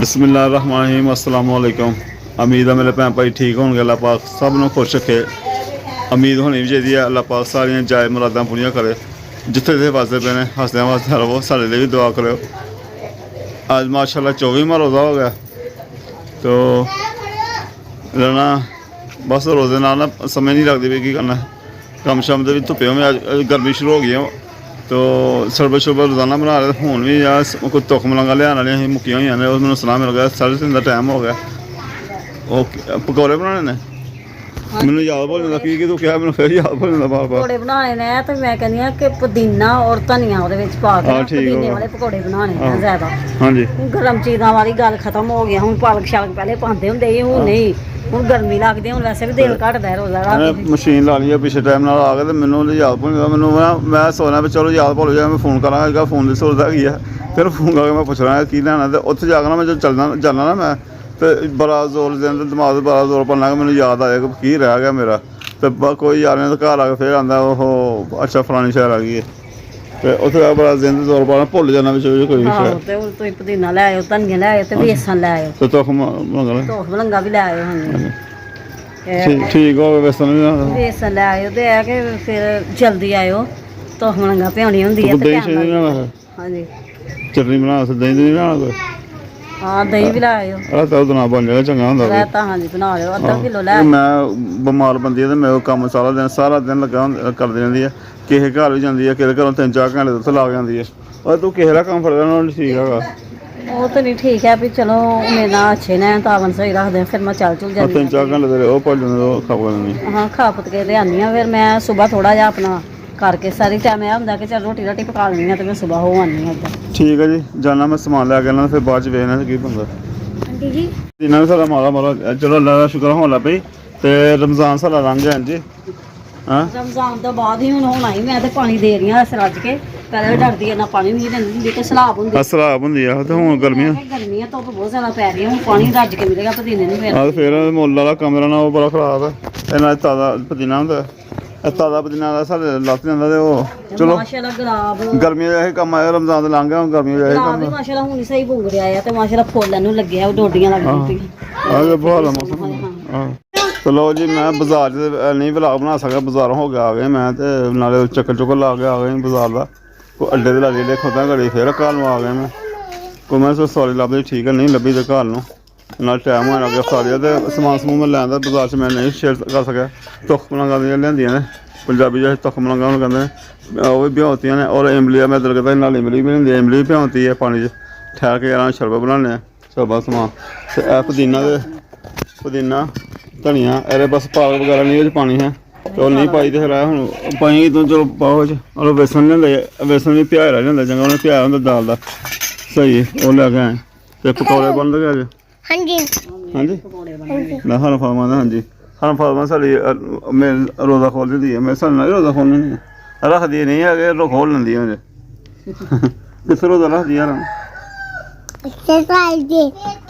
बिस्मिल्लाहिर्रहमानिर्रहीम अस्सलाम वालेकुम। उम्मीद है मेरे भैन भाई ठीक होंगे। अल्लाह पाक सब नूं खुश रखे। उम्मीद होनी भी चाहिए है अल्लाह पाक सारियां जायज़ मुरादां पूरियां करे। जिथे जिथे वसदे पे ने हसदे वसदे रवो। साढ़े लिए भी दुआ करो। आज माशाल्लाह 24वां रोज़ा हो गया तो रहना बस रोज़े नाल ना समझ नहीं लगती भी की करना। कम शम के भी धुप्पे में अज गर्मी शुरू हो गई है तो शरबत शुरबत रोज़ाना बना रहे हूँ भी यार कोई तुख मलंगा लिया वाली मुक्कियां हुई ने मैंने सलाह मिल गया 3:30 का टाइम हो गया। वो पकौड़े बनाने ने मैंने याद भुल जाता की तू क्या मैंने फिर याद भुल जाता बार बार। पकौड़े बनाने ने तो मैं कहनी हां कि पुदीना और धनिया ਉਹਦੇ ਵਿੱਚ ਪਾ ਕੇ ਪੁਦੀਨੇ ਵਾਲੇ ਪਕੌੜੇ ਬਣਾਉਣੇ ਆ ਜ਼ਿਆਦਾ। ਹਾਂਜੀ ਗਰਮ ਚੀਜ਼ਾਂ ਵਾਲੀ ਗੱਲ ਖਤਮ ਹੋ ਗਿਆ ਹੁਣ ਪਾਲਕ ਸ਼ਾਲਕ ਪਹਿਲੇ ਪਾਉਂਦੇ ਹੁੰਦੇ ਸੀ ਹੁਣ ਨਹੀਂ ਹੁਣ ਗਰਮੀ ਲੱਗਦੀ ਹੁਣ ਵੈਸੇ ਵੀ ਦਿਲ ਘਟਦਾ ਰੋਜ਼ਾ ਰੱਖ ਕੇ ਮਸ਼ੀਨ ਲਾ ਲਈ ਪਿਛਲੇ ਟਾਈਮ ਨਾਲ ਆ ਕੇ ਤੇ ਮੈਨੂੰ ਯਾਦ ਭੁੱਲ ਗਿਆ। ਮੈਨੂੰ ਮੈਂ ਸੋਚਣਾ ਵੀ ਚਲੋ ਯਾਦ ਭੁੱਲ ਜਾ ਮੈਂ ਫੋਨ ਕਰਾਂਗਾ ਫੋਨ ਦੀ ਸਹੂਲਤ ਹੈਗੀ ਆ ਫਿਰ ਫੋਨ ਕਰਕੇ ਮੈਂ ਪੁੱਛਣਾ ਕੀ ਲੈਣਾ ਤੇ ਉੱਥੇ ਜਾ ਕੇ ਨਾ ਮੈਂ ਜਦੋਂ ਚੱਲਦਾ ਜਾਣਾ ਨਾ ਮੈਂ ਤੇ ਬੜਾ ਜ਼ੋਰ ਦਿੰਦਾ ਦਿਮਾਗ ਤੇ ਬੜਾ ਜ਼ੋਰ ਪਾਉਣਾ ਕਿ ਮੈਨੂੰ ਯਾਦ ਆਇਆ ਕਿ ਕੀ ਰਹਿ ਗਿਆ ਮੇਰਾ ਤੇ ਕੋਈ ਯਾਰ ਨੇ ਘਰ ਆ ਕੇ ਫਿਰ ਆਉਂਦਾ ਉਹ ਅੱਛਾ ਫਲਾਣੀ ਸ਼ਹਿਰ ਆ ਗਈ ਹੈ ਤੇ ਉੱਥੇ ਬੜਾ ਜ਼ਿੰਦ ਜ਼ੋਰ ਪਾਉਣਾ ਭੁੱਲ ਜਾਣਾ ਵਿੱਚ ਕੋਈ ਸ਼ਹਿਰ ਤੇ ਹੁਣ ਤੁਸੀਂ ਪੁਦੀਨਾ ਲੈ ਆਇਓ ਧਨੀਆ ਲੈ ਆਇਓ ਤੇ ਵੇਸਣ ਲੈ ਆਇਓ ਤੇ ਤੁਖ ਮਲੰਗਾ ਵੀ ਲੈ ਆਇਓ ਹਾਂਜੀ ਠੀਕ ਹੋ ਗਿਆ ਵੇਸਣ ਲੈ ਆਇਓ ਤੇ ਆ ਕਿ ਫਿਰ ਜਲਦੀ ਆਇਓ ਤੁਖ ਮਲੰਗਾ ਭਿਉਣੀ ਹੁੰਦੀ ਹੈ ਤੇ ਹਾਂਜੀ ਚਟਨੀ ਬਣਾ ਦਹੀਂ ਦੀ ਬਣਾ ਕੋਈ ਹਾਂ ਦਹੀਂ ਵੀ ਲੈ ਆਇਓ ਤਾਂ ਉਹਦਾ ਨਾ ਬਣ ਜਾਏਗਾ ਚੰਗਾ ਹੁੰਦਾ ਰਾਇਤਾ ਹਾਂਜੀ ਬਣਾ ਲਿਓ ਅੱਧਾ ਕਿਲੋ ਲੈ ਮੈਂ ਬਿਮਾਰ ਬੰਦੀ ਤੇ ਮੈਂ ਉਹ ਕੰਮ ਸਾਰਾ ਦਿਨ ਲੱਗਾ ਕਰਦੀ ਰਹਿੰਦੀ ਹੈ ਕਿਸੇ ਘਰ ਵੀ ਜਾਂਦੀ ਹੈ ਕਿਸੇ ਘਰੋਂ 3-4 ਘੰਟੇ ਉੱਥੇ ਲੱਗ ਜਾਂਦੀ ਹੈ ਔਰ ਤੂੰ ਕਿਸੇ ਦਾ ਕੰਮ ਫੜਦਾ ਨਾਲ ਠੀਕ ਹੈਗਾ ਉਹ ਤਾਂ ਨਹੀਂ ਠੀਕ ਹੈ ਵੀ ਚਲੋ ਮੇਰੇ ਨਾਲ ਅੱਛੇ ਨੇ ਤਾਵਨ ਸਹੀ ਰੱਖਦੇ ਫਿਰ ਮੈਂ ਚੱਲ ਚੁਲ ਜਾਂਦੀ 3-4 ਘੰਟੇ ਦੇ ਉਹ ਭੱਜ ਜਾਂਦੇ ਉਹ ਖਾ ਲੈਂਦੀ ਹਾਂ ਖਾ ਪਤ ਕੇ ਲਿਆਉਂਦੀ ਹਾਂ ਫਿਰ ਮੈਂ ਸਵੇਰ ਥੋੜਾ ਜਿਹਾ ਆਪਣਾ ਕਰਕੇ ਸਾਰੀ ਟਾਈਮ ਇਹ ਹੁੰਦਾ ਕਿ ਚਲ ਰੋਟੀ ਰਾਟੀ ਪਕਾ ਲੈਣੀ ਆ ਤੇ ਮੈਂ ਸਵੇਰ ਹੋ ਆਉਂਦੀ ਹਾਂ ਇੱਦਾਂ ਠੀਕ ਹੈ ਜੀ ਜਾਣਾ ਮੈਂ ਸਮਾਨ ਲੈ ਕੇ ਆਉਣਾ ਫਿਰ ਬਾਅਦ ਚ ਵੇਖਣਾ ਕੀ ਬਣਦਾ ਆਂਟੀ ਜੀ ਇਹਨਾਂ ਸਾਡਾ ਮਾਰਾ ਚਲੋ ਅੱਲਾ ਦਾ ਸ਼ੁਕਰ ਹੋਣ ਲੱਗ ਪਈ ਤੇ ਰਮਜ਼ਾਨ ਸਾਡਾ ਲੰਘ ਗਿਆ ਜੀ ਹਾਂ ਰਮਜ਼ਾਨ ਤੋਂ ਬਾਅਦ ਹੀ ਹੁਣ ਹੋਣਾ ਹੀ ਮੈਂ ਤੇ ਪਾਣੀ ਦੇ ਰਹੀ ਹਾਂ ਰੱਜ ਕੇ ਪਹਿਲਾਂ ਡਰਦੀ ਨਾ ਪਾਣੀ ਨਹੀਂ ਦਿੰਦੀ ਹੁੰਦੀ ਤੇ ਸਲਾਬ ਹੁੰਦੀ ਆ ਤੇ ਹੁਣ ਗਰਮੀਆਂ ਧੁੱਪ ਬਹੁਤ ਜ਼ਿਆਦਾ ਪੈ ਰਹੀ ਹੁਣ ਪਾਣੀ ਰੱਜ ਕੇ ਮਿਲੇਗਾ ਪੁਦੀਨੇ ਨੂੰ ਫਿਰ ਮੁੱਲ ਵਾਲਾ ਕਮਰਾ ਨਾ ਉਹ ਬੜਾ ਖਰਾਬ ਹੈ ਇਹਨਾਂ ਤਾਜ਼ਾ ਪੁਦੀਨਾ ਹੁੰਦਾ ਤਾਜ਼ਾ ਪੁਦੀਨਾ ਦਾ ਸਾਡੇ ਲੱਤ ਜਾਂਦਾ ਤੇ ਉਹ ਚਲੋ ਮਾਸ਼ਾਅੱਲਾ ਗੁਲਾਬ ਗਰਮੀਆਂ ਦਾ ਇਹ ਕੰਮ ਆਇਆ ਰਮਜ਼ਾਨ ਦਾ ਲੰਘ ਗਿਆ ਹੁਣ ਗਰਮੀਆਂ ਦਾ ਇਹ ਕੰਮ ਮਾਸ਼ਾਅੱਲਾ ਹੁਣ ਸਹੀ ਪੁੰਗ ਰਿਹਾ ਆ ਤੇ ਮਾਸ਼ਾਅੱਲਾ ਫੁੱਲਾਂ ਨੂੰ ਲੱਗਿਆ ਉਹ ਡੋਡੀਆਂ ਲੱਗ ਪਈਆਂ ਆ ਬਹੁਤ ਮੌਸਮ ਹਾਂ ਚਲੋ ਜੀ ਮੈਂ ਬਾਜ਼ਾਰ 'ਚ ਨਹੀਂ ਵਲੌਗ ਬਣਾ ਸਕਿਆ ਬਾਜ਼ਾਰੋਂ ਹੋ ਗਿਆ ਆ ਗਏ ਮੈਂ ਤੇ ਨਾਲੇ ਚੱਕਰ ਲਾ ਕੇ ਆ ਗਏ ਬਾਜ਼ਾਰ ਦਾ ਕੋਈ ਅੱਡੇ ਦੇ ਲਾਗੇ ਦੇਖੋ ਘੜੀ ਫਿਰ ਘਰ ਨੂੰ ਆ ਗਏ ਮੈਂ ਕੋਈ ਮੈਂ ਸੌਰੀ ਲੱਭਦੀ ਠੀਕ ਹੈ ਨਹੀਂ ਲੱਭੀ ਤੇ ਘਰ ਨੂੰ ਨਾਲ ਟਾਈਮ ਹੋਣ ਲੱਗ ਗਿਆ ਸਾਰਿਆ ਤੇ ਸਮਾਨ ਸਮੂਹ ਮੈਂ ਲੈਣ ਦਾ ਬਾਜ਼ਾਰ 'ਚ ਮੈਂ ਨਹੀਂ ਸ਼ੇਅਰ ਕਰ ਸਕਿਆ ਤੁਖ ਮਲੰਗਾ ਦੀਆਂ ਲਿਆਂਦੀਆਂ ਨੇ ਪੰਜਾਬੀ ਜਿਹੜੇ ਤੁਖ ਮਲੰਗਾ ਉਹਨੂੰ ਕਹਿੰਦੇ ਨੇ ਉਹ ਵੀ ਭਿਉਂਤੀਆਂ ਨੇ ਔਰ ਇਮਲੀ ਮੈਂ ਦਿਲ ਕਰਦਾ ਨਾਲ ਇਮਲੀ ਵੀ ਹੁੰਦੀ ਇਮਲੀ ਵੀ ਭਿਉਂਤੀ ਹੈ ਪਾਣੀ 'ਚ ਠਹਿਰ ਕੇ ਯਾਰਾਂ ਸ਼ਰਬਤ ਬਣਾਉਂਦੇ ਆ ਸ਼ਰਬਤ ਸਮਾਨ ਤੇ ਇਹ ਪੁਦੀਨਾ ਧਨੀਆ ਇਹਦੇ ਬਸ ਪਾਲਕ ਵਗੈਰਾ ਨਹੀਂ ਉਹਦੇ ਪਾਣੀ ਹੈ ਤੇ ਉਹ ਨਹੀਂ ਪਾਈ ਤੇ ਫਿਰ ਆ ਹੁਣ ਪਾਈ ਤੋਂ ਚਲੋ ਪਾਓ ਚ ਔਰ ਵੇਸਣ ਲਿਆਂਦੇ ਵੇਸਣ ਵੀ ਪਿਆਇਆ ਰਹਿ ਜਾਂਦਾ ਚੰਗਾ ਉਹਨੇ ਪਿਆਇਆ ਹੁੰਦਾ ਦਾਲ ਦਾ ਸਹੀ ਉਹ ਲੈ ਕੇ ਆਏ ਤੇ ਪਕੌੜੇ ਬਣ ਗਏ ਅੱਜ ਹਾਂਜੀ ਮੈਂ ਹਰ ਫਰਮਾਂ ਹਾਂਜੀ ਹਰ ਫਰਮਾਂ ਸਾਡੀ ਮੈਂ ਰੋਜ਼ਾ ਖੋਲ ਦਿੰਦੀ ਹੈ ਮੈਂ ਸਾਨੂੰ ਰੋਜ਼ਾ ਖੋਲ੍ਹਣੀ ਨਹੀਂ ਰੱਖਦੀ ਨਹੀਂ ਹੈਗੇ ਰੋ ਖੋਲ ਲੈਂਦੀ ਹੈ ਕਿਸ ਰੋਜ਼ਾ ਰੱਖਦੀ ਯਾਰ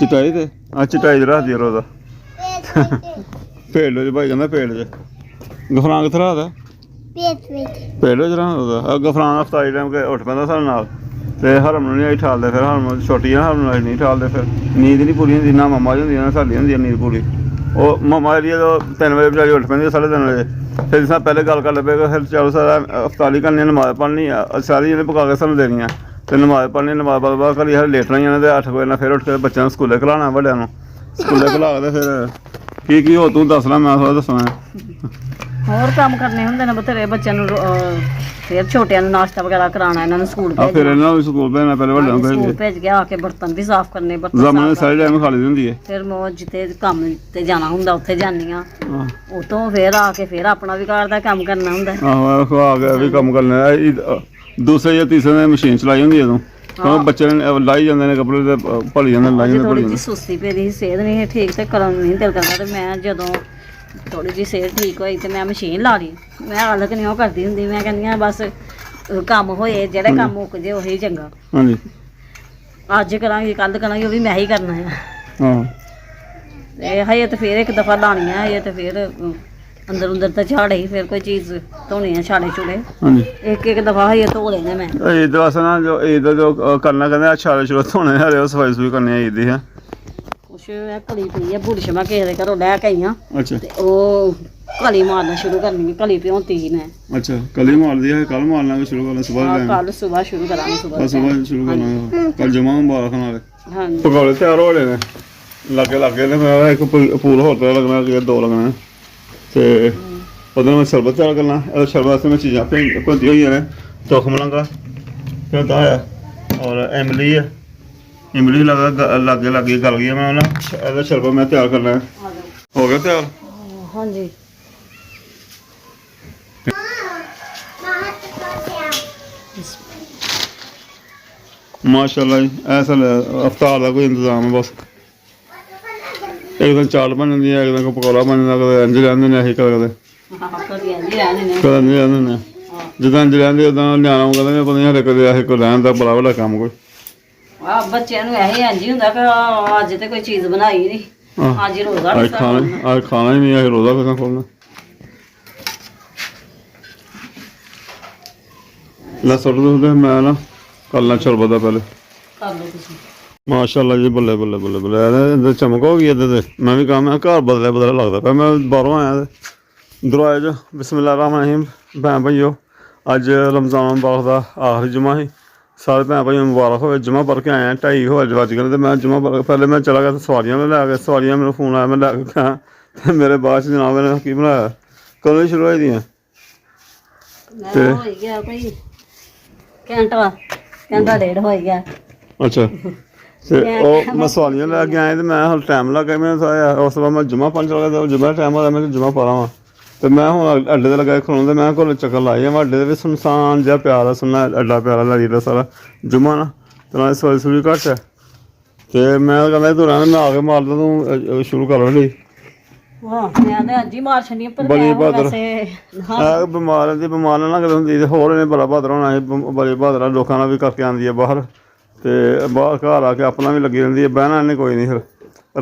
ਚਟਾਈ ਤੇ ਚਟਾਈ ਰੱਖਦੀ ਰੋਜ਼ਾ ਭੇਡ ਲੋ ਭਾਈ ਕਹਿੰਦਾ ਭੇਡ ਚ ਗਫਰਾਂ ਕਿੱਥੇ ਰੱਖਦਾ ਭੇਡ ਚ ਰੱਖਦਾ ਗਫਰਾਂ ਹਫਤਾਈ ਟਾਈਮ ਕੇ ਉੱਠ ਪੈਂਦਾ ਸਾਡੇ ਨਾਲ ਤੇ ਹਰਮ ਨੂੰ ਨਹੀਂ ਠਾਲਦੇ ਫਿਰ ਹਰਮ ਛੋਟੀ ਆ ਹਰਮ ਨਾਲ ਨਹੀਂ ਠਾਲਦੇ ਫਿਰ ਨੀਂਦ ਨਹੀਂ ਪੂਰੀ ਹੁੰਦੀ ਨਾ ਮੰਮਾ ਦੀ ਹੁੰਦੀ ਨਾ ਸਾਡੀ ਹੁੰਦੀ ਨੀਂਦ ਪੂਰੀ ਉਹ ਮੰਮਾ ਜਿਹੜੀ ਜਦੋਂ 3 ਵਜੇ ਵਿਚਾਰੀ ਉੱਠ ਪੈਂਦੀ 3:30 ਵਜੇ ਫਿਰ ਜਿਸ ਪਹਿਲੇ ਗੱਲ ਕਰ ਲਵੇਗਾ ਫਿਰ ਚਲੋ ਸਾਰਾ ਅਫਤਾਰੀ ਕਰਨੀ ਨਮਾਜ਼ ਪੜ੍ਹਨੀ ਆ ਸਾਰੀ ਇਹਨੇ ਪਕਾ ਕੇ ਸਾਨੂੰ ਦੇਣੀਆਂ ਤੇ ਨਮਾਜ਼ ਪੜ੍ਹਨੀ ਨਮਾਜ਼ ਬਾਅਦ ਕਰੀ ਹਰ ਲੇਟਣਾ ਹੀ ਤੇ 8 ਵਜੇ ਨਾਲ ਫਿਰ ਉੱਠ ਕੇ ਬੱਚਿਆਂ ਨੂੰ ਸਕੂਲੇ ਖਿਲਾਉਣਾ ਵੱਡਿਆਂ ਨੂੰ ਸਕੂਲੇ ਖਿਲਾ ਕੇ ਫਿਰ ਕੀ ਹੋ ਤੂੰ ਦੱਸ ਲੈ ਮੈਂ ਥੋੜਾ ਦੱਸਣਾ ਹੋਰ ਕੰਮ ਕਰਨੇ ਹੁੰਦੇ ਨੇ ਬਥੇਰੇ ਬੱਚਿਆਂ ਨੂੰ ਫਿਰ ਛੋਟਿਆਂ ਨੂੰ ਨਾਸ਼ਤਾ ਵਗੈਰਾ ਕਰਾਉਣਾ ਇਹਨਾਂ ਨੂੰ ਸਕੂਲ ਭੇਜਣਾ ਫਿਰ ਇਹਨਾਂ ਨੂੰ ਸਕੂਲ ਭੇਜਣਾ ਪਹਿਲੇ ਵੱਡਿਆਂ ਨੂੰ ਭੇਜ ਕੇ ਆ ਕੇ ਬਰਤਨ ਵੀ ਸਾਫ਼ ਕਰਨੇ ਬਰਤਨ ਜ਼ਮਾਨੇ ਸਾਰੇ ਟਾਈਮ ਖਾਲੀ ਹੁੰਦੀ ਹੈ ਫਿਰ ਮੈਂ ਜਿੱਥੇ ਕੰਮ ਤੇ ਜਾਣਾ ਹੁੰਦਾ ਉੱਥੇ ਜਾਂਦੀ ਆ ਉਤੋਂ ਫਿਰ ਆ ਕੇ ਫਿਰ ਆਪਣਾ ਵੀ ਘਰ ਦਾ ਕੰਮ ਕਰਨਾ ਹੁੰਦਾ ਆਹੋ ਆ ਕੇ ਵੀ ਕੰਮ ਕਰਨਾ ਦੂਸਰੇ ਜਾਂ ਤੀਸਰੇ ਨੇ ਮਸ਼ੀਨ ਚਲਾਈ ਹੁੰਦੀ ਉਦੋਂ ਬੱਚੇ ਲਾਈ ਜਾਂਦੇ ਨੇ ਕੱਪੜੇ ਤੇ ਭਲੀ ਜਾਂਦੇ ਲਾਈ ਜਾਂਦੇ ਥੋੜੀ ਜਿਹੀ ਸੁਸਤੀ ਪਈ ਦੀ ਸਿਹਤ ਨਹੀਂ ਠੀਕ ਤੇ ਕਰਨ ਨਹੀਂ ਦਿਲ ਕਰਦਾ ਤੇ ਮੈਂ ਜਦੋਂ ਥੋੜੀ ਜਿਹੀ ਸਿਹਤ ਠੀਕ ਹੋਈ ਤੇ ਮੈਂ ਮਸ਼ੀਨ ਲਾ ਲਈ ਮੈਂ ਹਾਲਤ ਨਹੀਂ ਉਹ ਕਰਦੀ ਹੁੰਦੀ ਮੈਂ ਕਹਿੰਦੀ ਆ ਬਸ ਕੰਮ ਹੋਏ ਜਿਹੜੇ ਕੰਮ ਮੁੱਕ ਜੇ ਉਹੀ ਚੰਗਾ ਹਾਂਜੀ ਅੱਜ ਕਰਾਂਗੀ ਕੱਲ ਕਰਾਂਗੀ ਉਹ ਵੀ ਮੈਂ ਹੀ ਕਰਨਾ ਆ ਹਾਂ ਤੇ ਹਜੇ ਤੇ ਫਿਰ ਇੱਕ ਦਫਾ ਲਾਣੀ ਆ ਹਜੇ ਤੇ ਫਿਰ ਅੰਦਰ ਅੰਦਰ ਤਾਂ ਝਾੜੇ ਹੀ, ਫਿਰ ਕੋਈ ਚੀਜ਼ ਧੋਣੀ ਆ ਛਾੜੇ ਛੁੜੇ, ਹਾਂਜੀ ਇੱਕ ਇੱਕ ਦਫਾ ਹੀ ਧੋ ਲੈਣੇ ਮੈਂ। ਈਦ ਵਾਸਤੇ ਨਾ ਜੋ ਈਦ ਦਾ ਜੋ ਕਰਨਾ ਕਹਿੰਦੇ ਛਾਲੇ ਛੁਲੇ ਧੋਣੇ ਹਰੇ ਉਹ ਸਫਾਈ ਸੁਈ ਕਰਨੀ ਹੈ ਈਦ ਦੀ ਹੈ। ਕੁਛ ਇਹ ਕਲੀ ਪਈ ਆ ਬੁਰਸ਼ ਮੈਂ ਕਿਸੇ ਦੇ ਘਰੋਂ ਲੈ ਕੇ ਆਈ ਆ, ਅੱਛਾ ਤੇ ਉਹ ਕਲੀ ਮਾਰਨਾ ਸ਼ੁਰੂ ਕਰਨੀ ਹੈ, ਕਲੀ ਭਿਉਂਤੀ ਮੈਂ ਅੱਛਾ ਕੱਲ ਹੀ ਮਾਰਦੀ ਹੈ, ਕੱਲ ਮਾਰਨਾ ਵੀ ਸ਼ੁਰੂ ਕਰਨਾ ਸਵੇਰ ਟਾਈਮ ਕੱਲ ਸਵੇਰ ਸ਼ੁਰੂ ਕਰਾਂਗੇ ਬਸ ਸਵੇਰ ਸ਼ੁਰੂ ਕਰਨਾ ਕੱਲ ਜਮਾ ਮੁਬਾਰਕ ਨਾਲੇ ਹਾਂਜੀ। ਪਕੌੜੇ ਤਿਆਰ ਹੋ ਰਹੇ ਨੇ ਲਾਗੇ ਨੇ ਮੈਂ ਇੱਕ ਪੂਲ ਹੋਰ ਤਿਆਰ ਲੱਗਣਾ ਕਿ ਦੋ ਲੱਗਣਾ ਤੇ ਉਹਦੇ ਨਾਲ ਮੈਂ ਸ਼ਰਬਤ ਤਿਆਰ ਕਰਨਾ। ਇਹ ਸ਼ਰਬਤ ਵਾਸਤੇ ਮੈਂ ਚੀਜ਼ਾਂ ਭੁੰਦੀ ਹੋਈਆਂ ਨੇ ਤੁਖਮ ਲੰਗਾ ਫਿਰ ਦਾ ਹੈ ਔਰ ਇਮਲੀ ਹੈ, ਇਮਲੀ ਲਾਗੇ ਗਲ ਗਈ ਮੈਂ ਉਹਨਾਂ ਇਹਦਾ ਸ਼ਰਬਤ ਮੈਂ ਤਿਆਰ ਕਰਨਾ ਹੈ। ਹੋ ਗਿਆ ਤਿਆਰ ਹਾਂਜੀ ਮਾਸ਼ਾਅੱਲਾ ਜੀ ਐਸਾ ਅਫਤਾਰ ਦਾ ਕੋਈ ਇੰਤਜ਼ਾਮ ਹੈ ਬਸ ਇੱਕ ਦਿਨ ਚਾਟ ਬਣ ਜਾਂਦੀ ਹੈ, ਇੱਕ ਦਿਨ ਪਕੌੜਾ ਬਣ ਜਾਂਦਾ, ਕਦੇ ਇੰਝ ਰਹਿੰਦੇ ਨੇ ਅਸੀਂ ਕਦੇ ਕਦੀ ਇੰਝ ਰਹਿਣੇ ਨੇ ਕਦੇ ਇੰਝ ਰਹਿੰਦੇ ਨੇ ਜਿੱਦਾਂ ਇੰਝ ਰਹਿੰਦੇ ਉਦਾਂ ਨਿਆਣਾ ਨੂੰ ਕਹਿੰਦੇ ਨੇ ਪਤਾ ਨਹੀਂ ਸਾਡੇ ਕਦੇ ਅਸੀਂ ਕੋਈ ਰਹਿਣ ਦਾ ਬੜਾ ਵੱਡਾ ਕੰਮ ਕੋਈ ਆ ਬੱਚਿਆਂ ਨੂੰ ਇਹ ਇੰਝ ਹੀ ਹੁੰਦਾ ਕਿ ਅੱਜ ਤੇ ਕੋਈ ਚੀਜ਼ ਬਣਾਈ ਨਹੀਂ, ਅੱਜ ਹੀ ਰੋਜ਼ਾ ਅੱਜ ਖਾਣਾ ਹੀ ਨਹੀਂ ਅਸੀਂ ਰੋਜ਼ਾ ਕਿਦਾਂ ਖੋਲਣਾ। ਲੈ ਸੁੱਟ ਦੋ ਮੈਂ ਨਾ ਕਰ ਲਾਂ ਸ਼ਰਬਤ ਦਾ ਪਹਿਲੇ ਕਰ ਲਓ ਤੁਸੀਂ। ਮਾਸ਼ਾਅੱਲਾ ਜੀ ਬੱਲੇ ਬੱਲੇ ਬੱਲੇ ਬੱਲੇ ਇਹਦੇ ਚਮਕ ਹੋ ਗਈ ਇਹਦੇ ਤੇ ਮੈਂ ਵੀ ਕਹਾਂ ਮੈਂ ਘਰ ਬਦਲਿਆ ਲੱਗਦਾ ਪਿਆ। ਮੈਂ ਬਾਹਰੋਂ ਆਇਆ ਤੇ ਦਰਵਾਜ਼ੇ 'ਚ ਬਿਸਮਿਲ੍ਲਾਹਿਰ ਰਹਿਮਾਨਿਰ ਰਹੀਮ। ਭੈਣ ਭਾਈਓ ਅੱਜ ਰਮਜ਼ਾਨ ਮੁਬਾਰਕ ਦਾ ਆਖਰੀ ਜੁਮਾ ਸੀ, ਸਾਰੇ ਭੈਣ ਭਾਈਆਂ ਨੂੰ ਮੁਬਾਰਕ ਹੋਵੇ। ਜੁਮਾ ਪੜ੍ਹ ਕੇ ਆਇਆ 2:30 ਵੱਜ ਗਏ ਤੇ ਮੈਂ ਜੁਮਾ ਪੜ੍ਹ ਪਹਿਲੇ ਮੈਂ ਚਲਾ ਗਿਆ ਸਵਾਰੀਆਂ ਨੂੰ ਲੈ ਕੇ, ਸਵਾਰੀਆਂ ਮੈਨੂੰ ਫੋਨ ਆਇਆ ਮੈਂ ਲੈ ਕੇ ਗਿਆ ਤੇ ਮੇਰੇ ਬਾਅਦ 'ਚ ਜਨਾਬ ਨੇ ਕੀ ਬਣਾਇਆ ਕਦੋਂ ਸ਼ੁਰੂ ਹੋਈ ਦੀਆਂ ਤੇ ਹੋ ਗਿਆ ਕੋਈ ਘੰਟਾ ਡੇਢ ਹੋ ਗਿਆ। ਅੱਛਾ ਤੇ ਉਹ ਮੈਂ ਸਵਾਲੀਆਂ ਲੈ ਕੇ ਆਏ ਤੇ ਮੈਂ ਹੁਣ ਟਾਈਮ ਲੱਗ ਗਿਆ ਮੈਂ ਉਸ ਤੋਂ ਬਾਅਦ ਮੈਂ ਜੁਮਾ ਪੰਜ ਲਗਾ ਤਾਂ ਜੁਮਾ ਟਾਈਮ ਹੋਇਆ ਮੈਂ ਜੁਮਾ ਪਾ ਵਾ ਤੇ ਮੈਂ ਹੁਣ ਅੱਡੇ ਤੇ ਲੱਗਾ ਖਲੋਂਦੇ ਮੈਂ ਕੋਲ ਚੱਕਰ ਲਾਈ ਆ ਅੱਡੇ ਦੇ ਵੀ ਸੁਨਸਾਨ ਜਿਹਾ ਪਿਆਰਾ ਸੁਣਨਾ ਅੱਡਾ ਪਿਆਰਾ ਲੱਗੀ ਦਾ ਸਾਰਾ ਜੁਮਾ ਨਾ ਤੇ ਨਾਲ ਸਵਾਈ ਸੂਰੀ ਘੱਟ ਹੈ ਤੇ ਮੈਂ ਕਹਿੰਦਾ ਤੂੰ ਰਹਿਣਾ ਮੈਂ ਆ ਕੇ ਮਾਰਦਾ ਤੂੰ ਸ਼ੁਰੂ ਕਰ ਲਈ। ਹਾਂ ਮੈਂ ਤਾਂ ਅੱਜ ਹੀ ਮਾਰ ਛੱਡੀ ਪਰ ਬੜੀ ਬਹਾਦਰ ਹਾਂ ਬਿਮਾਰ ਨਾ ਲੱਗਦੀ ਹੁੰਦੀ ਤੇ ਹੋਰ ਇਹਨੇ ਬੜਾ ਬਹਾਦਰ ਹੋਣਾ ਸੀ। ਬੜੀ ਬਹਾਦਰ ਲੋਕਾਂ ਨਾਲ ਵੀ ਕਰਕੇ ਆਉਂਦੀ ਹੈ ਬਾਹਰ ਤੇ ਬਾਹਰ ਘਰ ਆ ਕੇ ਆਪਣਾ ਵੀ ਲੱਗੀ ਰਹਿੰਦੀ ਹੈ। ਬਹਿਣਾ ਇਹਨੇ ਕੋਈ ਨਹੀਂ ਫਿਰ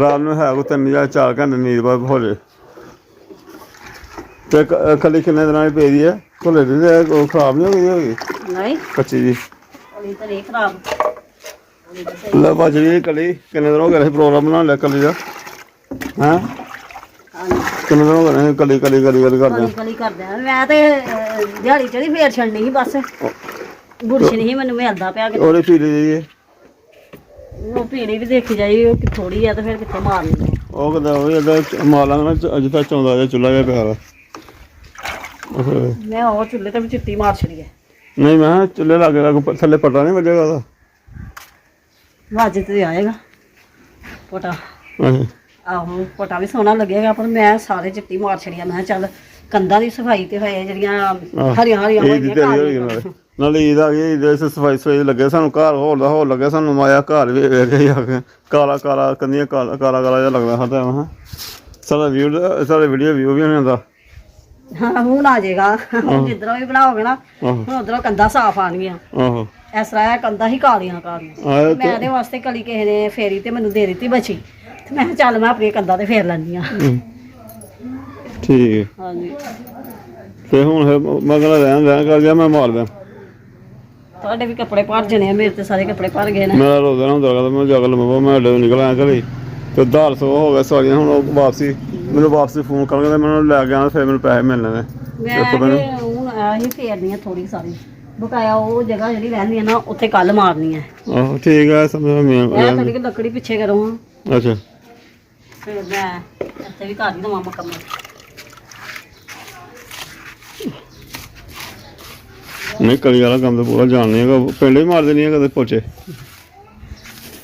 ਰਾਤ ਨੂੰ ਹੈ ਕੋਈ 3 ਜਾਂ 4 ਘੰਟੇ ਨੀਂਦ ਬਾਅਦ ਹੋ ਜਾਏ ਤੇ ਖਲੀ ਕਿੰਨੇ ਦਿਨਾਂ ਦੀ ਪਈ ਦੀ ਹੈ ਭੁੱਲੇ ਦੀ ਉਹ ਖਰਾਬ ਨਹੀਂ ਹੋ ਗਈ ਨਹੀਂ ਕੱਚੀ ਜੀ ਕਲੀ ਤਾਂ ਨਹੀਂ ਖਰਾਬ ਲੈ ਬਾਜਰੀ ਕਲੀ ਕਿੰਨੇ ਦਿਨ ਹੋ ਗਏ ਅਸੀਂ ਪ੍ਰੋਗਰਾਮ ਬਣਾ ਲਿਆ ਕਲੀ ਦਾ ਹੈਂ ਕਿੰਨੇ ਦਿਨ ਹੋ ਗਏ ਕਲੀ ਕਰਦੇ ਕਰਦੇ ਆ। ਮੈਂ ਤੇ ਦਿਹਾੜੀ ਚੜੀ ਫੇਰ ਛੱਡਣੀ ਸੀ ਬਸ ਬੁਰਸ਼ ਨਹੀਂ ਮੈਨੂੰ ਮਿਲਦਾ ਪਿਆ ਕਿ ਉਹਦੇ ਪੀੜੀ ਜੀ ਉਹ ਪੀੜੀ ਵੀ ਦੇਖੀ ਜਾਈ ਉਹ ਥੋੜੀ ਆ ਤੇ ਫਿਰ ਕਿੱਥੇ ਮਾਰਨੀ ਉਹ ਕਹਿੰਦਾ ਉਹ ਇਹਦਾ ਮਾਲਾਂ ਨਾਲ ਅਜੇ ਤੱਕ ਚੌਂਦਾ ਜਿਹਾ ਚੁੱਲ੍ਹਾ ਜਿਹਾ ਪਿਆ ਵਾ ਮੈਂ ਉਹ ਚੁੱਲ੍ਹੇ ਤੇ ਵੀ ਚਿੱਟੀ ਮਾਰ ਛੜੀ ਹੈ। ਨਹੀਂ ਮੈਂ ਚੁੱਲ੍ਹੇ ਲਾਗੇ ਥੱਲੇ ਪਟਾ ਨਹੀਂ ਵੱਜੇਗਾ ਉਹਦਾ ਵਾਜ ਤੇ ਆਏਗਾ ਪਟਾ ਆਹੋ ਪਟਾ ਵੀ ਸੋਹਣਾ ਲੱਗੇਗਾ ਪਰ ਮੈਂ ਸਾਰੇ ਚਿੱਟੀ ਮਾਰ ਛੜੀਆਂ। ਮੈਂ ਕਿਹਾ ਚੱਲ ਕੰਧਾਂ ਦੀ ਸਫਾਈ ਤੇ ਹੋਏ ਜਿਹੜੀਆਂ ਹਰੀਆਂ ਹੋਈਆਂ ਨਾਲੇ ਈਦ ਆ ਗਈ ਈਦ ਸਫਾਈ ਲੱਗੇ ਸਾਨੂੰ ਘਰ ਹੋਰ ਲੱਗੇ ਸਾਨੂੰ ਮਾਇਆ ਘਰ ਵੀ ਵੇਖ ਕੇ ਕਾਲਾ ਕੰਦੀਆਂ ਕਾਲਾ ਜਿਹਾ ਲੱਗਦਾ ਸਾਡਾ ਹਾਂ ਸਾਡਾ ਵੀਡੀਓ ਵਿਊ ਵੀ ਨਹੀਂ ਆਉਂਦਾ। ਹਾਂ ਹੁਣ ਆ ਜਾਏਗਾ ਹੁਣ ਜਿੱਧਰੋਂ ਵੀ ਬਣਾਓਗੇ ਨਾ ਹੁਣ ਉਧਰੋਂ ਕੰਧਾਂ ਸਾਫ਼ ਆਉਣਗੀਆਂ। ਆਹੋ ਇਸ ਤਰ੍ਹਾਂ ਇਹ ਕੰਧਾਂ ਹੀ ਕਾਲੀਆਂ ਮੈਂ ਇਹਦੇ ਵਾਸਤੇ ਕਲੀ ਕਿਸੇ ਨੇ ਫੇਰੀ ਤੇ ਮੈਨੂੰ ਦੇ ਦਿੱਤੀ ਬਚੀ ਤੇ ਮੈਂ ਕਿਹਾ ਚੱਲ ਮੈਂ ਆਪਣੀ ਕੰਧਾਂ ਤੇ ਫੇਰ ਲੈਂਦੀ ਆ। ਠੀਕ ਹੈ ਹਾਂਜੀ ਤੇ ਹੁਣ ਮੈਂ ਕਹਿੰਦਾ ਰਹਿਣ ਕਰ ਗਿਆ ਮੈਂ ਮਾਰਦਾ ਤੁਹਾਡੇ ਵੀ ਕੱਪੜੇ ਭਰ ਜਣੇ ਆ ਮੇਰੇ ਤੇ ਸਾਰੇ ਕੱਪੜੇ ਭਰ ਗਏ ਨੇ। ਮੇਰਾ ਰੋਜ਼ਾ ਨਾ ਹੁੰਦਾ ਮੈਂ ਜਗਲ ਮੈਂ ਅੱਡੇ ਤੋਂ ਨਿਕਲ ਆਇਆ ਘਰੇ ਤੇ 1000 ਹੋ ਗਿਆ ਸਵਾਰੀਆਂ ਹੁਣ ਉਹ ਵਾਪਸੀ ਮੈਨੂੰ ਫੋਨ ਕਰਕੇ ਮੈਨੂੰ ਲੈ ਕੇ ਆਉਣਾ ਫਿਰ ਮੈਨੂੰ ਪੈਸੇ ਮਿਲਣੇ ਨੇ। ਮੈਂ ਹੁਣ ਆਹੀ ਫੇਰਨੀ ਆ ਥੋੜੀ ਸਾਰੀ ਬਕਾਇਆ ਉਹ ਜਗ੍ਹਾ ਜਿਹੜੀ ਰਹਿੰਦੀ ਆ ਨਾ ਉੱਥੇ ਕੱਲ ਮਾਰਨੀ ਆ। ਆਹੋ ਠੀਕ ਹੈ ਸਮਝ ਮੈਂ ਥੋੜੀ ਕਿ ਲੱਕੜੀ ਪਿੱਛੇ ਕਰੋ ਅੱਛਾ ਫਿਰ ਮੈਂ ਇੱਥੇ ਵੀ ਕਰ ਹੀ ਦਵਾਂ ਮੁਕੰਮਲ। ਨਹੀਂ ਕਲੀ ਵਾਲਾ ਕੰਮ ਤਾਂ ਪੂਰਾ ਜਾਣਨੀ ਹੈਗਾ ਪਿੰਡ ਵੀ ਮਾਰ ਦੇਣੀ ਹੈ ਕਦੇ ਪੋਚੇ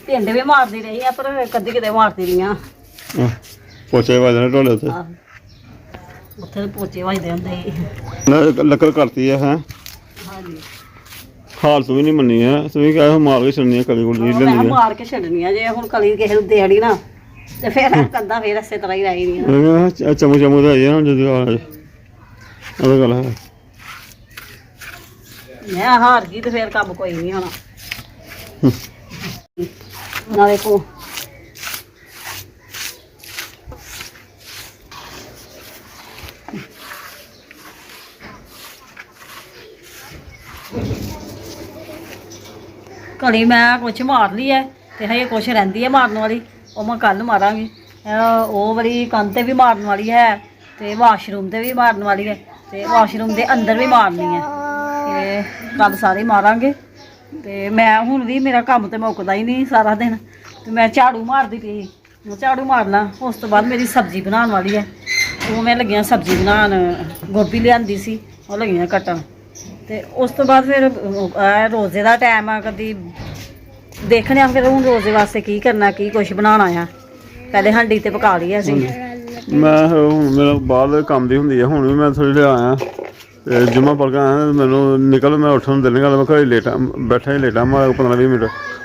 ਪਿੰਡ ਵੀ ਮਾਰਦੀ ਰਹੀ ਆ ਪਰ ਕਦੀ ਕਿਤੇ ਮਾਰਦੀ ਰਹੀ ਆ ਪੋਚੇ ਵੱਜਣੇ ਢੋਲੇ ਉੱਤੇ ਉੱਥੇ ਪੋਚੇ ਵੱਜਦੇ ਹੁੰਦੇ ਸੀ। ਲੱਕੜ ਕਰਤੀ ਹੈ ਹੈਂ ਹਾਂਜੀ ਹਾਲ ਤੂੰ ਵੀ ਨਹੀਂ ਮੰਨੀ ਹੈ ਤੂੰ ਵੀ ਕਹਿ ਮਾਰ ਕੇ ਛੱਡਣੀ ਹੈ ਕਲੀ ਕੁਲੀ ਮੈਂ ਮਾਰ ਕੇ ਛੱਡਣੀ ਆ ਜੇ ਹੁਣ ਕਲੀ ਕਿਸੇ ਨੂੰ ਦੇਣੀ ਨਾ ਤੇ ਫਿਰ ਕੰਦਾ ਫਿਰ ਇਸੇ ਤਰ੍ਹਾਂ ਹੀ ਰਹਿ ਗਈਆਂ ਚਮੂ ਦਾ ਆਈ ਹੁਣ ਜਦੋਂ ਉਹ ਗੱਲ ਹੈ ਮੈਂ ਹਾਰ ਗਈ ਤੇ ਫਿਰ ਕੰਮ ਕੋਈ ਨਹੀਂ ਹੋਣਾ। ਨਾਲੇ ਕੋ ਘੜੀ ਮੈਂ ਕੁਛ ਮਾਰ ਲਈ ਹੈ ਤੇ ਹਜੇ ਕੁਛ ਰਹਿੰਦੀ ਹੈ ਮਾਰਨ ਵਾਲੀ, ਉਹ ਮੈਂ ਕੱਲ ਮਾਰਾਂਗੀ। ਉਹ ਵਾਲੀ ਕੰਧ ਤੇ ਵੀ ਮਾਰਨ ਵਾਲੀ ਹੈ ਤੇ ਵਾਸ਼ਰੂਮ ਤੇ ਵੀ ਮਾਰਨ ਵਾਲੀ ਹੈ ਤੇ ਵਾਸ਼ਰੂਮ ਦੇ ਅੰਦਰ ਵੀ ਮਾਰਨੀ ਹੈ ਤੇ ਕੱਲ ਸਾਰੇ ਮਾਰਾਂਗੇ। ਤੇ ਮੈਂ ਹੁਣ ਵੀ ਮੇਰਾ ਕੰਮ ਤੇ ਮੁੱਕਦਾ ਹੀ ਨਹੀਂ ਸਾਰਾ ਦਿਨ, ਤੇ ਮੈਂ ਝਾੜੂ ਮਾਰਦੀ ਪਈ, ਮੈਂ ਝਾੜੂ ਮਾਰਨਾ। ਉਸ ਤੋਂ ਬਾਅਦ ਮੇਰੀ ਸਬਜ਼ੀ ਬਣਾਉਣ ਵਾਲੀ ਹੈ, ਉਹ ਮੈਂ ਲੱਗੀਆਂ ਸਬਜ਼ੀ ਬਣਾਉਣ, ਗੋਭੀ ਲਿਆਂਦੀ ਸੀ ਉਹ ਲੱਗੀਆਂ ਕੱਟਣ। ਤੇ ਉਸ ਤੋਂ ਬਾਅਦ ਫਿਰ ਰੋਜ਼ੇ ਦਾ ਟਾਈਮ ਆ, ਕਦੀ ਦੇਖਦੇ ਆ ਫਿਰ ਹੁਣ ਰੋਜ਼ੇ ਵਾਸਤੇ ਕੀ ਕਰਨਾ, ਕੀ ਕੁਛ ਬਣਾਉਣਾ ਆ। ਪਹਿਲੇ ਹਾਂਡੀ ਤੇ ਪਕਾ ਲਈ ਅਸੀਂ। ਮੈਂ ਹੁਣ ਮੇਰਾ ਬਾਹਰ ਕੰਮ ਦੀ ਹੁੰਦੀ ਹੈ, ਹੁਣ ਵੀ ਮੈਂ ਥੋੜ੍ਹੀ ਜਿਹੀ ਆਇਆ ਤੇ ਜੁਮਾ ਪੜ ਕੇ ਆਇਆ, ਮੈਨੂੰ ਨਿਕਲ ਮੈਂ ਉੱਠਣ ਨੂੰ ਦਿਲ ਨਹੀਂ ਕਰਦਾ, ਮੈਂ ਘਰੇ ਲੇਟਾਂ ਬੈਠਾ ਹੀ ਲੇਟਾਂ ਮੈਂ 15-20 ਮਿੰਟ।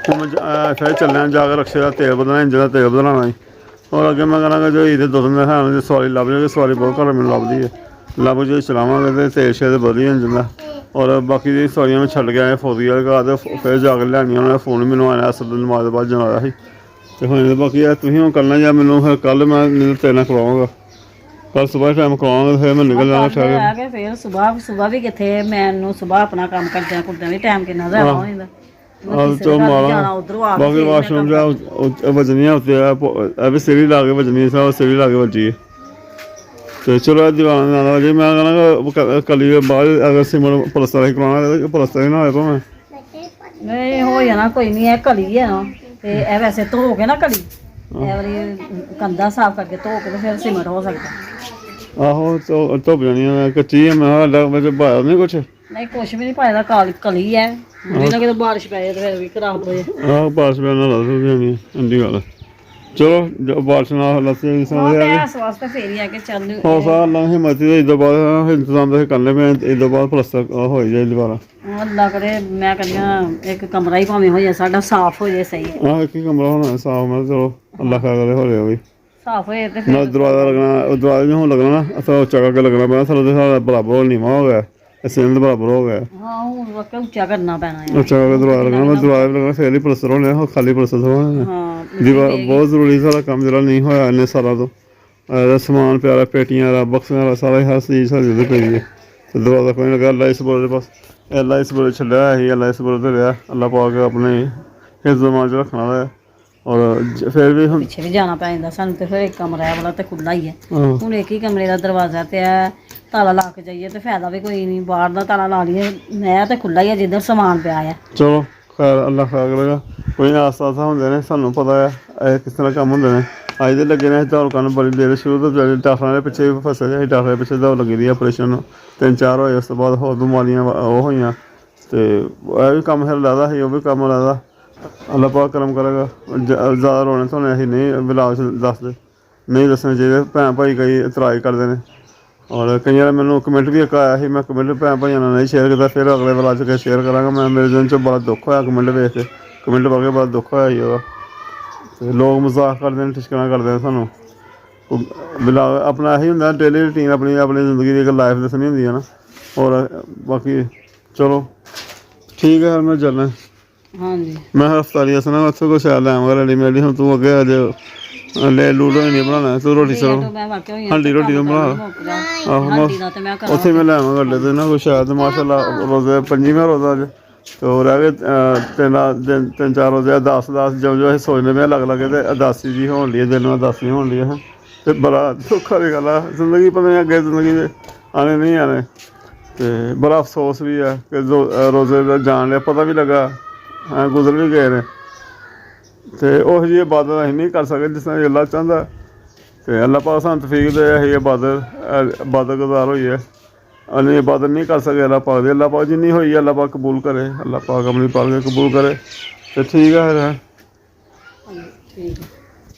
ਹੁਣ ਮੈਂ ਫਿਰ ਚੱਲਿਆ ਜਾ ਕੇ ਰਕਸ਼ੇ ਦਾ ਤੇਲ ਬਦਲਣਾ, ਇੰਜਨ ਦਾ ਤੇਲ ਬਦਲਾਉਣਾ ਸੀ। ਔਰ ਅੱਗੇ ਮੈਂ ਕਹਾਂਗਾ ਜੋ ਇਹਦੇ 2 ਦਿਨ ਦੇ ਹਿਸਾਬ ਨਾਲ ਸਵਾਰੀ ਲੱਭ ਜਾਏਗੀ, ਸਵਾਰੀ ਬਹੁਤ ਘੱਟ ਮੈਨੂੰ ਲੱਭਦੀ ਹੈ। ਲੱਭ ਜੇ ਚਲਾਵਾਂਗੇ ਤੇ ਤੇਲ ਸ਼ੇਲ ਬਦਲੀ ਇੰਜਨ ਦਾ। ਔਰ ਬਾਕੀ ਦੀ ਸਵਾਰੀਆਂ ਮੈਂ ਛੱਡ ਕੇ ਆਇਆ ਫੌਜੀ ਵਾਲੇ ਘਰ, ਤੇ ਫਿਰ ਜਾ ਕੇ ਲਿਆਉਣੀਆਂ। ਉਹਨਾਂ ਨੇ ਫੋਨ ਮੈਨੂੰ ਆਇਆ, ਅਸਲ ਨਮਾਜ਼ ਤੋਂ ਬਾਅਦ ਜਾਣਾ ਸੀ। ਤੇ ਹੁਣ ਬਾਕੀ ਯਾਰ ਤੁਸੀਂ ਹੁਣ ਕਰਨਾ ਜਾਂ ਮੈਨੂੰ ਫਿਰ ਕੱਲ੍ਹ ਮੈਂ ਤੇਰੇ ਨਾਲ ਕਰਵਾਵਾਂਗਾ, ਕੱਲ ਸੁਬਾਹ ਟਾਈਮ ਕਰਵਾਵਾਂਗਾ, ਫਿਰ ਮੈਂ ਨਿਕਲ ਜਾਣਾ ਸ਼ਹਿਰ। ਫਿਰ ਸੁਬਾਹ ਵੀ ਕਿੱਥੇ, ਮੈਨੂੰ ਸੁਬਾਹ ਆਪਣਾ ਕੰਮ ਕਰਦਿਆਂ ਕੁਰਦਿਆਂ ਵੀ ਟਾਈਮ ਕਿੰਨਾ ਜ਼ਿਆਦਾ ਹੋ ਜਾਂਦਾ। ਬਾਕੀ ਵਾਸ਼ਰੂਮ ਜਾ ਵਜਨੀਆਂ ਉੱਤੇ ਇਹ ਵੀ ਸਿਰੀ ਲਾ ਕੇ ਵਜਨੀ ਸਾ ਸਿਰੀ ਲਾ ਕੇ ਵੱਜੀ ਹੈ। ਤੇ ਚਲੋ ਦੀਵਾਨ ਨਾਲ ਜੇ ਮੈਂ ਕਹਾਂਗਾ ਕਲੀ ਬਾਅਦ ਅਗਰ ਸਿਮਰ ਪਲਸਤਰ ਹੀ ਕਰਾਉਣਾ ਪਲਸਤਰ ਹੀ ਨਾ ਹੋਏ ਭਾਵੇਂ ਨਹੀਂ ਹੋ ਜਾਣਾ, ਕੋਈ ਨਹੀਂ। ਇਹ ਕਲੀ ਹੈ ਨਾ, ਤੇ ਇਹ ਵੈਸੇ ਧੋ ਕੇ ਨਾ ਕਲੀ ਇਹ ਵਾਲੀ ਕੰਧਾਂ ਸਾਫ਼ ਕਰਕੇ ਧੋ ਕੇ ਤੇ ਫਿਰ ਸਿਮਰ ਹੋ ਸਕਦਾ। ਆਹੋ ਧੁੱਪ ਜਾਣੀ ਕੱਚੀ ਹੈ, ਮੈਂ ਕਿਹਾ ਬਾਹਰ ਨਹੀਂ ਕੁਛ ਨਹੀਂ, ਕੁਛ ਵੀ ਨਹੀਂ ਪਾਇਆ, ਕਾਲੀ ਕਲੀ ਹੈ। ਜਿਹਨਾਂ ਕਿਤੇ ਬਾਰਿਸ਼ ਪੈ ਜਾਏ ਤੇ ਫਿਰ ਵੀ ਖਰਾਬ ਹੋ ਜਾਏ। ਆਹ ਬਾਰਿਸ਼ ਪੈਣ ਨਾਲ ਲੱਗ ਜਾਣੀ ਇੰਦੀ ਗੱਲ। ਚਲੋ ਬਾਰਿਸ਼ ਨਾਲ ਲੱਸੇ ਇਸ ਵਾਸਤੇ ਫੇਰ ਹੀ ਆ ਕਿ ਚੱਲ ਹੋ ਸਕਦਾ ਅੱਲਾ ਹਿੰਮਤ ਦੇ ਇਸ ਤੋਂ ਬਾਅਦ ਇੰਤਜ਼ਾਮ ਦੇ ਕਰ ਲੈ, ਮੈਂ ਇਸ ਤੋਂ ਬਾਅਦ ਪਲਸਤਰ ਹੋ ਜਾਏ ਦੁਬਾਰਾ। ਅੱਲਾ ਕਰੇ, ਮੈਂ ਕਹਿੰਦੀ ਇੱਕ ਕਮਰਾ ਹੀ ਭਾਵੇਂ ਹੋ ਜਾਏ ਸਾਡਾ ਸਾਫ਼ ਹੋ ਜਾਏ ਸਹੀ ਹੈ। ਆਹ ਇੱਕ ਹੀ ਕਮਰਾ ਹੋਣਾ ਸਾਫ਼, ਮੈਂ ਚਲੋ ਅੱਲਾ ਖਾ ਕਰੇ ਹੋ ਜਾਏ ਉਹ ਵੀ ਸਾਫ਼ ਹੋਏ ਤੇ ਨਾ ਦਰਵਾਜ਼ਾ ਲੱਗਣਾ, ਉਹ ਦਰਵਾਜ਼ੇ ਨੂੰ ਲੱਗਣਾ ਨਾ ਅਸਾਂ ਉੱਚਾ ਕਰਕੇ ਲੱਗਣਾ ਪੈਣਾ, ਥੱਲੇ ਦੇ ਸਾਡਾ ਬਰਾਬਰ ਨੀਵਾਂ ਹੋ ਗਿਆ, ਸਿੰਧ ਬਰਾਬਰ ਹੋ ਗਿਆ। ਹਾਂ ਹੁਣ ਵਾਕਿਆ ਉੱਚਾ ਕਰਨਾ ਪੈਣਾ ਹੈ, ਉੱਚਾ ਕਰਕੇ ਦਰਵਾਜ਼ਾ ਲੱਗਣਾ, ਮੈਂ ਦਰਵਾਜ਼ਾ ਲੱਗਣਾ ਫਿਰ ਹੀ ਪਲਸਤਰ ਹੋਣੇ, ਖਾਲੀ ਪਲਸਤਰ ਹੋਣਾ। ਹਾਂ ਦੀਵਾਰ ਬਹੁਤ ਜ਼ਰੂਰੀ ਸਾਰਾ ਕੰਮ ਜਿਹੜਾ ਨਹੀਂ ਹੋਇਆ ਇੰਨੇ ਸਾਲਾਂ ਤੋਂ। ਸਮਾਨ ਪਿਆ, ਪੇਟੀਆਂ ਦਾ, ਬਕਸਿਆਂ ਦਾ, ਸਾਰਾ ਹਰ ਚੀਜ਼ ਸਾਡੀ ਉਹਦੇ ਪਈ ਹੈ। ਤੇ ਦਰਵਾਜ਼ਾ ਕੋਈ ਲੱਗਾ, ਅੱਲਾ ਇਸ ਬੋਲ ਦੇ ਬਸ ਅੱਲਾ ਇਸ ਬੋਲ ਛੱਡਿਆ ਸੀ, ਅੱਲਾ ਇਸ ਬੋਲ ਤੇ ਰਿਹਾ, ਅੱਲਾ ਪਾ ਕੇ ਆਪਣੇ ਹਿਜ਼ਮਾਨ 'ਚ ਰੱਖਣਾ ਹੈ। ਔਰ ਫਿਰ ਵੀ ਹੁਣ ਪਿੱਛੇ ਵੀ ਜਾਣਾ ਪੈ ਜਾਂਦਾ ਸਾਨੂੰ, ਤੇ ਫਿਰ ਇੱਕ ਕਮਰਾ ਵਾਲਾ ਤੇ ਖੁੱਲ੍ਹਾ ਹੀ ਹੈ। ਹੁਣ ਇੱਕ ਹੀ ਕਮਰੇ ਦਾ ਦਰਵਾਜ਼ਾ ਤੇ ਹੈ, ਤਾਲਾ ਲਾ ਕੇ ਜਾਈਏ ਤੇ ਫਾਇਦਾ ਵੀ ਕੋਈ ਨਹੀਂ, ਬਾਹਰ ਦਾ ਤਾਲਾ ਲਾ ਲਈਏ, ਨया ਤੇ ਖੁੱਲ੍ਹਾ ਹੀ ਹੈ ਜਿੱਧਰ ਸਮਾਨ ਪਿਆ ਹੈ। ਚਲੋ ਖੈਰ ਅੱਲਾ ਖੈਰ ਕਰੇਗਾ, ਕੋਈ ਨਾ ਆਸਤਾ ਆਸਤਾ ਹੁੰਦੇ ਨੇ, ਸਾਨੂੰ ਪਤਾ ਹੈ ਇਹ ਕਿਸ ਤਰ੍ਹਾਂ ਕੰਮ ਹੁੰਦੇ ਨੇ। ਅੱਜ ਦੇ ਲੱਗੇ ਨੇ ਦੌੜ ਕਰਨ ਬੜੀ ਦੇਰ, ਸ਼ੁਰੂ ਤੋਂ ਡਾਕਟਰਾਂ ਦੇ ਪਿੱਛੇ ਫਸੇ ਸੀ, ਡਾਕਟਰਾਂ ਦੇ ਪਿੱਛੇ ਦੌੜ ਲੱਗੀ ਦੀ, ਆਪਰੇਸ਼ਨ 3-4 ਹੋਏ, ਉਸ ਤੋਂ ਬਾਅਦ ਹੋਰ ਬਿਮਾਰੀਆਂ ਉਹ ਹੋਈਆਂ। ਤੇ ਇਹ ਵੀ ਕੰਮ ਫਿਰ ਲੱਗਦਾ ਸੀ, ਉਹ ਵੀ ਕੰਮ ਲੱਗਦਾ। ਅੱਲਾ ਪਾਕ ਕਰਮ ਕਰੇਗਾ। ਜ਼ਿਆਦਾ ਰੋਣੇ ਧੋਣੇ ਅਸੀਂ ਨਹੀਂ ਵਿਲਾਸ ਦੱਸਦੇ, ਨਹੀਂ ਦੱਸਣੇ ਚਾਹੀਦੇ। ਭੈਣ ਭਾਈ ਕਈ ਇਤਰਾਜ਼ ਕਰਦੇ ਨੇ, ਔਰ ਕਈਆਂ ਨੇ ਮੈਨੂੰ ਕਮੈਂਟ ਵੀ ਇੱਕ ਆਇਆ ਸੀ, ਮੈਂ ਕਮੈਂਟ ਭੈਣ ਭਾਈਆਂ ਨਾਲ ਨਹੀਂ ਸ਼ੇਅਰ ਕੀਤਾ, ਫਿਰ ਅਗਲੇ ਵਾਲਾ 'ਚ ਕੇ ਸ਼ੇਅਰ ਕਰਾਂਗਾ। ਮੈਂ ਮੇਰੇ ਦਿਨ 'ਚ ਬੜਾ ਦੁੱਖ ਹੋਇਆ ਕਮੈਂਟ ਵੇਖ ਕੇ, ਕਮੈਂਟ ਪੜ੍ਹ ਕੇ ਬੜਾ ਦੁੱਖ ਹੋਇਆ ਜੀ ਉਹਦਾ। ਅਤੇ ਲੋਕ ਮਜ਼ਾਕ ਕਰਦੇ ਨੇ, ਟਿਚਕਣਾ ਕਰਦੇ ਨੇ ਸਾਨੂੰ। ਆਪਣਾ ਇਹੀ ਹੁੰਦਾ ਡੇਲੀ ਰੂਟੀਨ, ਆਪਣੀ ਜ਼ਿੰਦਗੀ ਦੀ ਇੱਕ ਲਾਈਫ ਦੱਸਣੀ ਹੁੰਦੀ ਹੈ ਨਾ। ਔਰ ਬਾਕੀ ਚਲੋ ਠੀਕ ਹੈ, ਮੈਂ ਚੱਲਣਾ। ਹਾਂਜੀ ਮੈਂ ਹਫਤਾਰੀ ਅਸਨਾ ਉੱਥੇ ਕੁਛ ਲੈ ਆਵਾਂਗਾ ਰੈਡੀਮੇਡ। ਹੁਣ ਤੂੰ ਅੱਗੇ ਅੱਜ ਲੈ ਲੂਡੋ ਨਹੀਂ ਬਣਾਉਣਾ, ਤੂੰ ਰੋਟੀ ਸਰਵ ਹਾਂਡੀ ਰੋਟੀ ਨੂੰ ਬਣਾ। ਆਹੋ ਉੱਥੇ ਮੈਂ ਲੈ ਆਵਾਂਗਾ ਅੱਡੇ 'ਤੇ ਨਾ ਕੁਛ ਸ਼ਾਇਦ ਮਾਸ਼ਾਅੱਲਾ ਰੋਜ਼ੇ 25ਵਾਂ ਰੋਜ਼ਾ ਅੱਜ, ਅਤੇ ਉਹ ਰਹਿ ਗਏ 3-4 ਰੋਜ਼ੇ 10 ਜੋ ਅਸੀਂ ਸੋਚਦੇ ਪਏ ਲੱਗ ਲੱਗੇ, ਅਤੇ ਉਦਾਸੀ ਜੀ ਹੋਣ ਲਈ ਦਿਨ ਨੂੰ ਉਦਾਸੀ ਹੋਣ ਲਈ ਹੈ। ਅਤੇ ਬੜਾ ਦੁੱਖ ਵਾਲੀ ਗੱਲ ਆ, ਜ਼ਿੰਦਗੀ ਪਤਾ ਨਹੀਂ ਅੱਗੇ ਜ਼ਿੰਦਗੀ ਦੇ ਆਉਣੇ ਨਹੀਂ ਆਉਣੇ। ਅਤੇ ਬੜਾ ਅਫਸੋਸ ਵੀ ਹੈ ਕਿ ਰੋਜ਼ੇ ਦਾ ਜਾਣ ਲਿਆ, ਪਤਾ ਵੀ ਲੱਗਾ ਗੁਜ਼ਰ ਵੀ ਗਏ ਨੇ। ਅਤੇ ਉਹੋ ਜਿਹੀ ਇਬਾਦਤ ਅਸੀਂ ਨਹੀਂ ਕਰ ਸਕਦੇ ਜਿਸ ਤਰ੍ਹਾਂ ਅੱਲਾ ਚਾਹੁੰਦਾ। ਅਤੇ ਅੱਲਾ ਪਾਕ ਸਾਨੂੰ ਤੌਫੀਕ ਦੇ, ਅਸੀਂ ਇਬਾਦਤ ਗੁਜ਼ਾਰ ਹੋਈ ਹੈ। ਅਸੀਂ ਇਬਾਦਤ ਨਹੀਂ ਕਰ ਸਕਦੇ ਅੱਲਾ ਪਾਕ ਦੀ, ਅੱਲਾ ਪਾਕ ਜਿੰਨੀ ਹੋਈ ਅੱਲਾ ਪਾਕ ਕਬੂਲ ਕਰੇ, ਅੱਲਾ ਪਾਕ ਆਪਣੀ ਪਾਕ ਕਬੂਲ ਕਰੇ। ਅਤੇ ਠੀਕ ਹੈ ਫਿਰ ਠੀਕ ਹੈ।